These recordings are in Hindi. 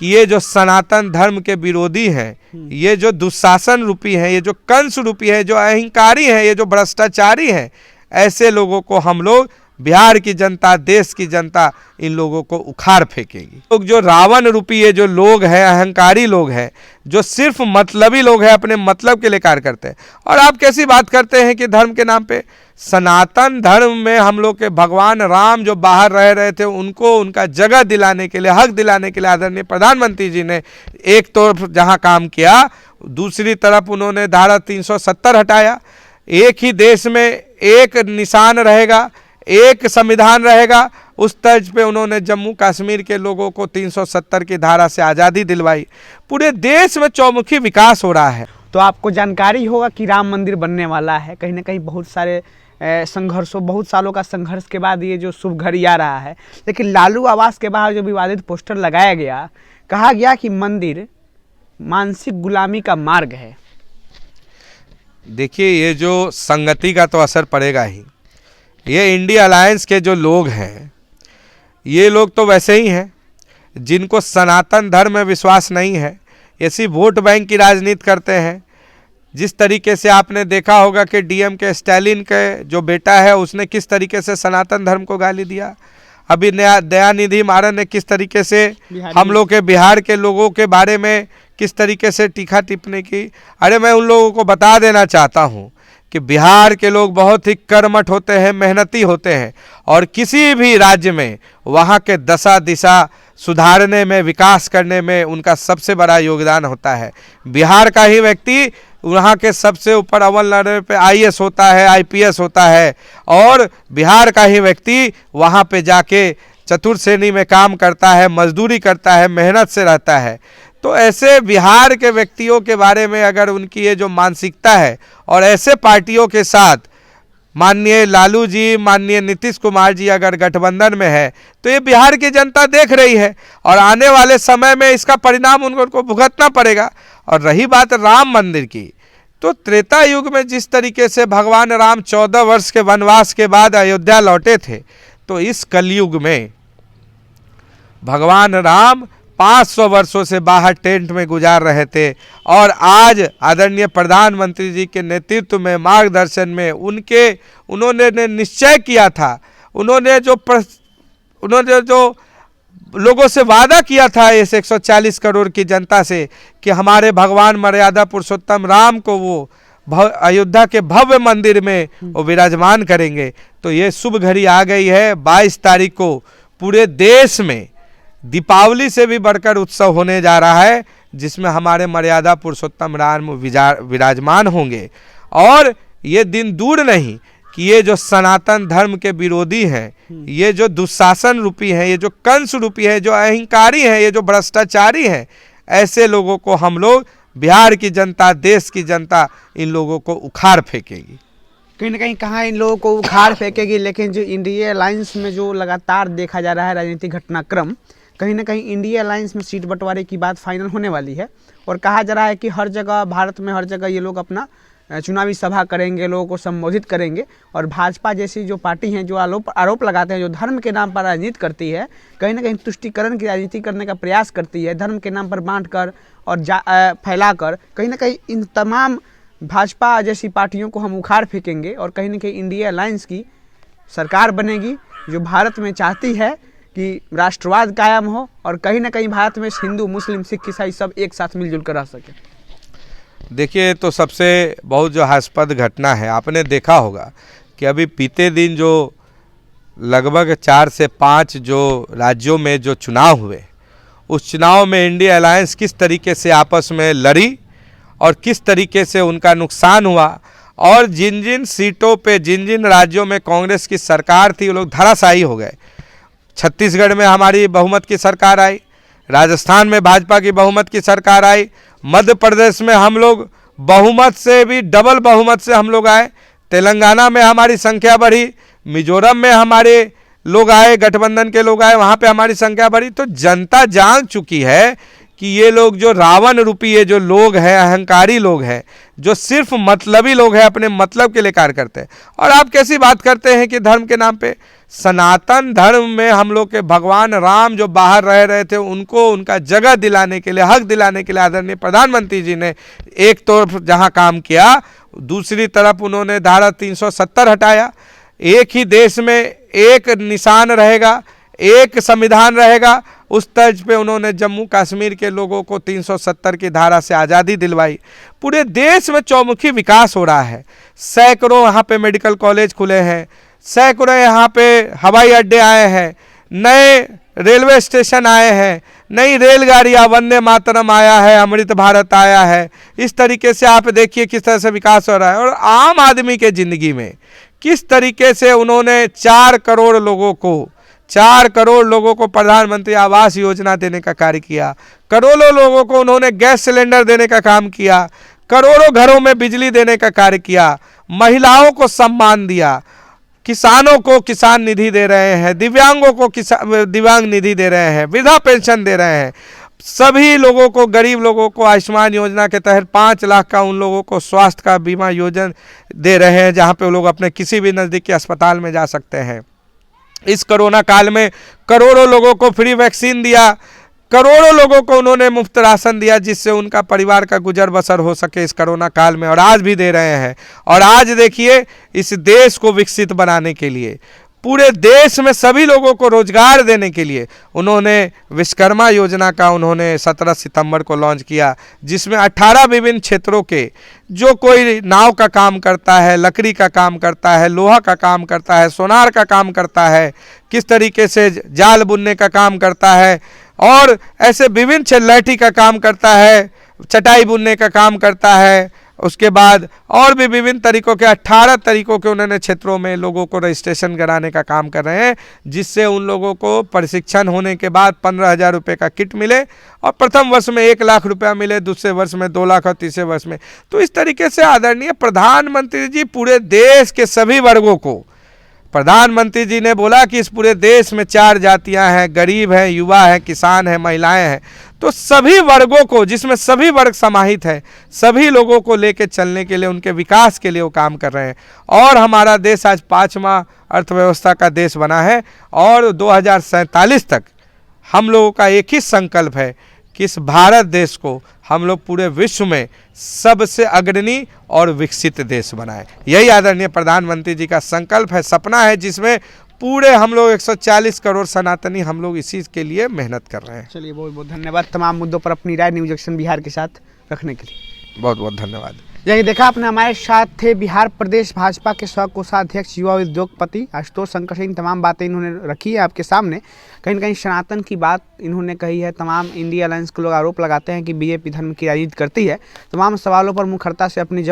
कि ये जो सनातन धर्म के विरोधी हैं, ये जो दुशासन रूपी हैं, ये जो कंस रूपी है, जो अहंकारी हैं, ये जो भ्रष्टाचारी हैं, ऐसे लोगों को हम लोग, बिहार की जनता, देश की जनता, इन लोगों को उखाड़ फेंकेगी। लोग जो रावण रूपी ये जो लोग हैं, अहंकारी लोग हैं, जो सिर्फ मतलबी लोग हैं, अपने मतलब के लिए कार्य करते हैं। और आप कैसी बात करते हैं कि धर्म के नाम पे, सनातन धर्म में हम लोग के भगवान राम जो बाहर रह रहे थे, उनको उनका जगह दिलाने के लिए, हक दिलाने के लिए आदरणीय प्रधानमंत्री जी ने एक तरफ जहां काम किया, दूसरी तरफ उन्होंने धारा 370 हटाया। एक ही देश में एक निशान रहेगा, एक संविधान रहेगा, उस तर्ज पे उन्होंने जम्मू कश्मीर के लोगों को 370 की धारा से आज़ादी दिलवाई। पूरे देश में चौमुखी विकास हो रहा है। तो आपको जानकारी होगा कि राम मंदिर बनने वाला है। कहीं ना कहीं बहुत सारे संघर्षों, बहुत सालों का संघर्ष के बाद ये जो शुभ घड़ी आ रहा है। लेकिन लालू आवास के बाहर जो विवादित पोस्टर लगाया गया, कहा गया कि मंदिर मानसिक गुलामी का मार्ग है। देखिए, ये जो संगति का तो असर पड़ेगा ही। ये इंडिया अलायंस के जो लोग हैं, ये लोग तो वैसे ही हैं जिनको सनातन धर्म में विश्वास नहीं है, ऐसी वोट बैंक की राजनीति करते हैं। जिस तरीके से आपने देखा होगा कि डीएम के स्टालिन के जो बेटा है, उसने किस तरीके से सनातन धर्म को गाली दिया। अभी दयानिधि मारन ने किस तरीके से हम लोग के बिहार के लोगों के बारे में किस तरीके से टीका टिप्पणी की। अरे मैं उन लोगों को बता देना चाहता हूँ कि बिहार के लोग बहुत ही कर्मठ होते हैं, मेहनती होते हैं, और किसी भी राज्य में वहाँ के दशा दिशा सुधारने में, विकास करने में उनका सबसे बड़ा योगदान होता है। बिहार का ही व्यक्ति वहाँ के सबसे ऊपर अव्वल नंबर पे आईएएस होता है, आईपीएस होता है, और बिहार का ही व्यक्ति वहाँ पे जाके चतुर्थ श्रेणी में काम करता है, मजदूरी करता है, मेहनत से रहता है। तो ऐसे बिहार के व्यक्तियों के बारे में अगर उनकी ये जो मानसिकता है, और ऐसे पार्टियों के साथ माननीय लालू जी, माननीय नीतीश कुमार जी अगर गठबंधन में है, तो ये बिहार की जनता देख रही है, और आने वाले समय में इसका परिणाम उनको भुगतना पड़ेगा। और रही बात राम मंदिर की, तो त्रेता युग में जिस तरीके से भगवान राम 14 वर्ष के वनवास के बाद अयोध्या लौटे थे, तो इस कलयुग में भगवान राम 500 वर्षों से बाहर टेंट में गुजार रहे थे, और आज आदरणीय प्रधानमंत्री जी के नेतृत्व में, मार्गदर्शन में उन्होंने निश्चय किया था, उन्होंने जो लोगों से वादा किया था इस 140 करोड़ की जनता से कि हमारे भगवान मर्यादा पुरुषोत्तम राम को वो अयोध्या के भव्य मंदिर में वो विराजमान करेंगे। तो ये शुभ घड़ी आ गई है। 22 तारीख को पूरे देश में दीपावली से भी बढ़कर उत्सव होने जा रहा है, जिसमें हमारे मर्यादा पुरुषोत्तम राम विराजमान होंगे। और ये दिन दूर नहीं कि ये जो सनातन धर्म के विरोधी हैं, ये जो दुशासन रूपी हैं, ये जो कंस रूपी है, जो अहंकारी हैं, ये जो भ्रष्टाचारी हैं, ऐसे लोगों को हम लोग, बिहार की जनता, देश की जनता, इन लोगों को उखाड़ फेंकेगी। कहीं ना कहीं कहाँ इन लोगों को उखाड़ फेंकेगी। लेकिन जो इंडिया अलायंस में जो लगातार देखा जा रहा है राजनीतिक घटनाक्रम, कहीं ना कहीं इंडिया अलायंस में सीट बंटवारे की बात फाइनल होने वाली है। और कहा जा रहा है कि हर जगह, भारत में हर जगह ये लोग अपना चुनावी सभा करेंगे, लोगों को संबोधित करेंगे। और भाजपा जैसी जो पार्टी हैं, जो आरोप लगाते हैं, जो धर्म के नाम पर राजनीति करती है, कहीं ना कहीं तुष्टीकरण की राजनीति करने का प्रयास करती है, धर्म के नाम पर बांटकर और फैलाकर, कहीं ना कहीं इन तमाम भाजपा जैसी पार्टियों को हम उखाड़ फेंकेंगे। और कहीं ना कहीं इंडिया अलायंस की सरकार बनेगी, जो भारत में चाहती है कि राष्ट्रवाद कायम हो, और कहीं ना कहीं भारत में हिंदू, मुस्लिम, सिख, ईसाई सब एक साथ मिलजुल कर रह सके। देखिए, तो सबसे बहुत जो हास्यास्पद घटना है, आपने देखा होगा कि अभी बीते दिन जो लगभग 4 से 5 जो राज्यों में जो चुनाव हुए, उस चुनाव में इंडिया अलायंस किस तरीके से आपस में लड़ी और किस तरीके से उनका नुकसान हुआ। और जिन जिन सीटों पे, जिन जिन राज्यों में कांग्रेस की सरकार थी, वो लोग धराशायी हो गए। छत्तीसगढ़ में हमारी बहुमत की सरकार आई, राजस्थान में भाजपा की बहुमत की सरकार आई, मध्य प्रदेश में हम लोग बहुमत से भी डबल बहुमत से हम लोग आए, तेलंगाना में हमारी संख्या बढ़ी, मिजोरम में हमारे लोग आए, गठबंधन के लोग आए, वहाँ पे हमारी संख्या बढ़ी। तो जनता जान चुकी है कि ये लोग जो रावण रूपी ये जो लोग हैं, अहंकारी लोग हैं, जो सिर्फ मतलबी लोग हैं, अपने मतलब के लिए कार्य करते हैं। और आप कैसी बात करते हैं कि धर्म के नाम पे, सनातन धर्म में हम लोग के भगवान राम जो बाहर रह रहे थे उनको उनका जगह दिलाने के लिए, हक दिलाने के लिए आदरणीय प्रधानमंत्री जी ने एक तरफ जहां काम किया, दूसरी तरफ उन्होंने धारा 370 हटाया। एक ही देश में एक निशान रहेगा, एक संविधान रहेगा, उस तर्ज पे उन्होंने जम्मू कश्मीर के लोगों को 370 की धारा से आज़ादी दिलवाई। पूरे देश में चौमुखी विकास हो रहा है। सैकड़ों यहाँ पे मेडिकल कॉलेज खुले हैं, सैकड़ों यहाँ पे हवाई अड्डे आए हैं, नए रेलवे स्टेशन आए हैं, नई रेलगाड़ियाँ, वंदे मातरम आया है, अमृत भारत आया है। इस तरीके से आप देखिए किस तरह से विकास हो रहा है। और आम आदमी के ज़िंदगी में किस तरीके से उन्होंने 4 करोड़ लोगों को प्रधानमंत्री आवास योजना देने का कार्य किया, करोड़ों लोगों को उन्होंने गैस सिलेंडर देने का काम किया, करोड़ों घरों में बिजली देने का कार्य किया, महिलाओं को सम्मान दिया, किसानों को किसान निधि दे रहे हैं, दिव्यांगों को दिव्यांग निधि दे रहे हैं, वृद्धा पेंशन दे रहे हैं, सभी लोगों को, गरीब लोगों को आयुष्मान योजना के तहत 5 लाख का उन लोगों को स्वास्थ्य का बीमा योजना दे रहे हैं, जहां पे वो लोग अपने किसी भी नज़दीकी अस्पताल में जा सकते हैं। इस कोरोना काल में करोड़ों लोगों को फ्री वैक्सीन दिया, करोड़ों लोगों को उन्होंने मुफ्त राशन दिया, जिससे उनका परिवार का गुजर बसर हो सके इस कोरोना काल में, और आज भी दे रहे हैं। और आज देखिए, इस देश को विकसित बनाने के लिए, पूरे देश में सभी लोगों को रोजगार देने के लिए उन्होंने विश्वकर्मा योजना का उन्होंने 17 सितंबर को लॉन्च किया, जिसमें 18 विभिन्न क्षेत्रों के, जो कोई नाव का काम करता है, लकड़ी का काम करता है, लोहा का काम करता है, सोनार का काम करता है, किस तरीके से जाल बुनने का काम करता है, और ऐसे विभिन्न लैठी का काम करता है, चटाई बुनने का काम करता है, उसके बाद और भी विभिन्न तरीकों के 18 तरीकों के उन्होंने क्षेत्रों में लोगों को रजिस्ट्रेशन कराने का काम कर रहे हैं, जिससे उन लोगों को प्रशिक्षण होने के बाद 15,000 रुपये का किट मिले, और प्रथम वर्ष में 1 लाख रुपया मिले, दूसरे वर्ष में 2 लाख और तीसरे वर्ष में। तो इस तरीके से आदरणीय प्रधानमंत्री जी पूरे देश के सभी वर्गों को, प्रधानमंत्री जी ने बोला कि इस पूरे देश में 4 जातियां हैं, गरीब हैं, युवा हैं, किसान हैं, महिलाएं हैं, तो सभी वर्गों को, जिसमें सभी वर्ग समाहित हैं, सभी लोगों को लेकर चलने के लिए, उनके विकास के लिए वो काम कर रहे हैं। और हमारा देश आज 5वां अर्थव्यवस्था का देश बना है, और 2047 तक हम लोगों का एक ही संकल्प है कि इस भारत देश को हम लोग पूरे विश्व में सबसे अग्रणी और विकसित देश बनाएं। यही आदरणीय प्रधानमंत्री जी का संकल्प है, सपना है, जिसमें पूरे हम लोग 140 करोड़ सनातनी हम लोग इसी के लिए मेहनत कर रहे हैं। चलिए, बहुत बहुत धन्यवाद तमाम मुद्दों पर अपनी राय न्यूज एक्शन बिहार के साथ रखने के लिए। बहुत बहुत धन्यवाद। यही देखा आपने, हमारे साथ थे बिहार प्रदेश भाजपा के कोषाध्यक्ष युवा उद्योगपति आशुतोष शंकर सिंह। तमाम बातें इन्होंने रखी है आपके सामने। कहीं न कहीं सनातन की बात इन्होंने कही है। तमाम इंडिया अलायंस के लोग आरोप लगाते हैं कि बीजेपी धर्म की राजनीति करती है। तमाम सवालों पर मुखरता से अपनी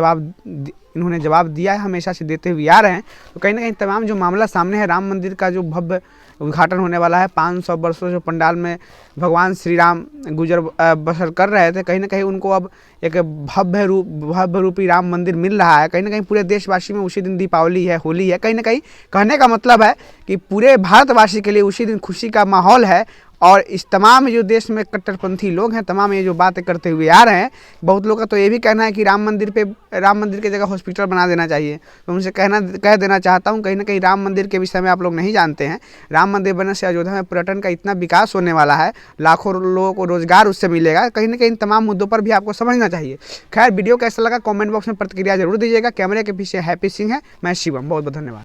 इन्होंने जवाब दिया है, हमेशा से देते हुए आ रहे हैं। तो कहीं ना कहीं तमाम जो मामला सामने है, राम मंदिर का जो भव्य उद्घाटन होने वाला है, 500 वर्षों जो पंडाल में भगवान श्री राम गुजर बसर कर रहे थे, कहीं ना कहीं उनको अब एक भव्य रूपी राम मंदिर मिल रहा है। कहीं ना कहीं पूरे देशवासी में उसी दिन दीपावली है, होली है। कहीं ना कहीं कहने का मतलब है कि पूरे भारतवासी के लिए उसी दिन खुशी का माहौल है। और इस तमाम जो देश में कट्टरपंथी लोग हैं, तमाम ये जो बातें करते हुए आ रहे हैं, बहुत लोगों का तो ये भी कहना है कि राम मंदिर की जगह हॉस्पिटल बना देना चाहिए। तो उनसे कह देना चाहता हूँ, कहीं ना कहीं राम मंदिर के विषय में आप लोग नहीं जानते हैं। राम मंदिर बनने से अयोध्या में पर्यटन का इतना विकास होने वाला है, लाखों लोगों को रोजगार उससे मिलेगा। कहीं ना कहीं तमाम मुद्दों पर भी आपको समझना चाहिए। खैर, वीडियो कैसा लगा कॉमेंट बॉक्स में प्रतिक्रिया जरूर दीजिएगा। कैमरे के पीछे हैप्पी सिंह है, मैं शिवम। बहुत बहुत धन्यवाद।